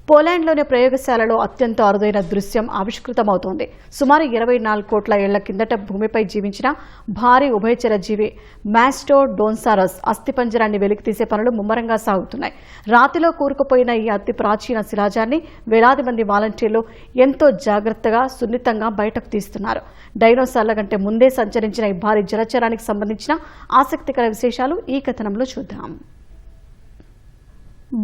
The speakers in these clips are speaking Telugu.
పోలాండ్లోని ప్రయోగశాలలో అత్యంత అరుదైన దృశ్యం ఆవిష్కృతమవుతోంది. సుమారు 24 కోట్ల ఏళ్ల కిందట భూమిపై జీవించిన భారీ ఉభయచర జీవి మాస్టోడోన్సారస్ అస్థిపంజరాన్ని వెలికితీసే పనులు ముమ్మరంగా సాగుతున్నాయి. రాతిలో కూరుకుపోయిన ఈ అతి ప్రాచీన శిలాజాన్ని వేలాది మంది వాలంటీర్లు ఎంతో జాగ్రత్తగా, సున్నితంగా బయటకు తీస్తున్నారు. డైనోసార్ల కంటే ముందే సంచరించిన ఈ భారీ జలచరానికి సంబంధించిన ఆసక్తికర విశేషాలు ఈ కథనంలో చూద్దాం.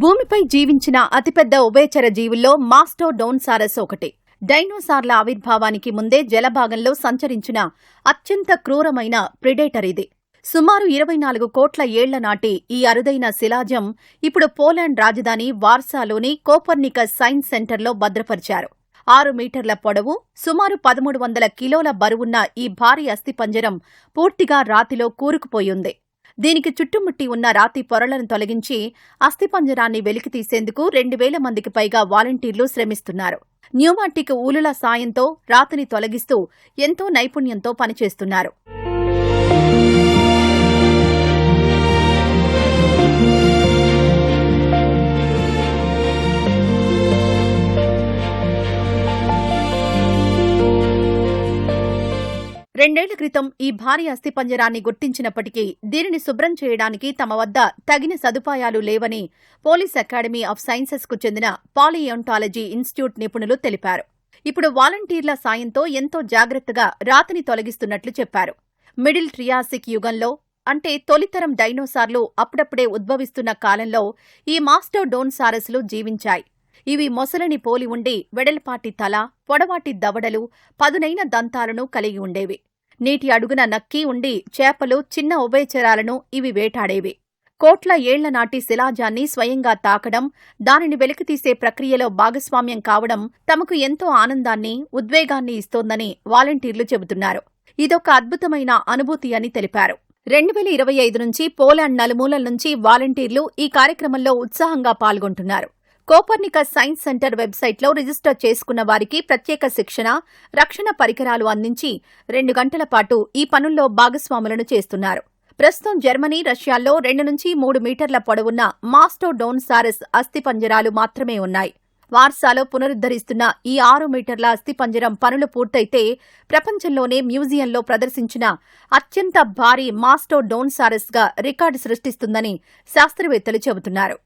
భూమిపై జీవించిన అతిపెద్ద ఉభయచర జీవుల్లో మాస్టోడోన్సారస్ ఒకటి. డైనోసార్ల ఆవిర్భావానికి ముందే జలభాగంలో సంచరించిన అత్యంత క్రూరమైన ప్రిడేటర్ ఇది. సుమారు 24 కోట్ల ఏళ్ల నాటి ఈ అరుదైన శిలాజం ఇప్పుడు పోలాండ్ రాజధాని వార్సాలోని కోపర్నికస్ సైన్స్ సెంటర్లో భద్రపరిచారు. 6 మీటర్ల పొడవు, సుమారు 1300 కిలోల బరువున్న ఈ భారీ అస్థిపంజరం పూర్తిగా రాతిలో కూరుకుపోయింది. దీనికి చుట్టుముట్టి ఉన్న రాతి పొరలను తొలగించి అస్థిపంజరాన్ని వెలికితీసేందుకు 2000 మందికి పైగా వాలంటీర్లు శ్రమిస్తున్నారు. న్యూమాటిక్ ఊలుల సాయంతో రాతిని తొలగిస్తూ ఎంతో నైపుణ్యంతో పనిచేస్తున్నారు. రెండేళ్ల క్రితం ఈ భారీ అస్థిపంజరాన్ని గుర్తించినప్పటికీ దీనిని శుభ్రం చేయడానికి తమ వద్ద తగిన సదుపాయాలు లేవని పోలీస్ అకాడమీ ఆఫ్ సైన్సెస్కు చెందిన పాలియోంటాలజీ ఇన్స్టిట్యూట్ నిపుణులు తెలిపారు. ఇప్పుడు వాలంటీర్ల సాయంతో ఎంతో జాగ్రత్తగా రాతిని తొలగిస్తున్నట్లు చెప్పారు. మిడిల్ ట్రియాసిక్ యుగంలో, అంటే తొలితరం డైనోసార్లు అప్పుడప్పుడే ఉద్భవిస్తున్న కాలంలో ఈ మాస్టోడోన్సారస్లు జీవించాయి. ఇవి మొసలిని పోలి ఉండి వెడల్పాటి తల, పొడవాటి దవడలు, పదునైన దంతాలను కలిగి ఉండేవి. నీటి అడుగున నక్కి ఉండి చేపలు, చిన్న ఉభయచరాలను ఇవి వేటాడేవి. కోట్ల ఏళ్ల నాటి శిలాజాన్ని స్వయంగా తాకడం, దానిని వెలికితీసే ప్రక్రియలో భాగస్వామ్యం కావడం తమకు ఎంతో ఆనందాన్ని, ఉద్వేగాన్ని ఇస్తోందని వాలంటీర్లు చెబుతున్నారు. ఇదొక అద్భుతమైన అనుభూతి అని తెలిపారు. 2025 నుంచి పోలాండ్ నలుమూలల నుంచి వాలంటీర్లు ఈ కార్యక్రమంలో ఉత్సాహంగా పాల్గొంటున్నారు. కోపర్నికస్ సైన్స్ సెంటర్ వెబ్సైట్లో రిజిస్టర్ చేసుకున్న వారికి ప్రత్యేక శిక్షణ, రక్షణ పరికరాలు అందించి 2 గంటల పాటు ఈ పనుల్లో భాగస్వాములను చేస్తున్నారు. ప్రస్తుతం జర్మనీ, రష్యాల్లో 2 నుంచి 3 మీటర్ల పొడవున్న మాస్టోడోన్సారస్ అస్థిపంజరాలు మాత్రమే ఉన్నాయి. వార్సాలో పునరుద్ధరిస్తున్న ఈ 6 మీటర్ల అస్థిపంజరం పనులు పూర్తయితే ప్రపంచంలోనే మ్యూజియంలో ప్రదర్శించిన అత్యంత భారీ మాస్టోడోన్సారస్గా రికార్డు సృష్టిస్తుందని శాస్త్రవేత్తలు చెబుతున్నారు.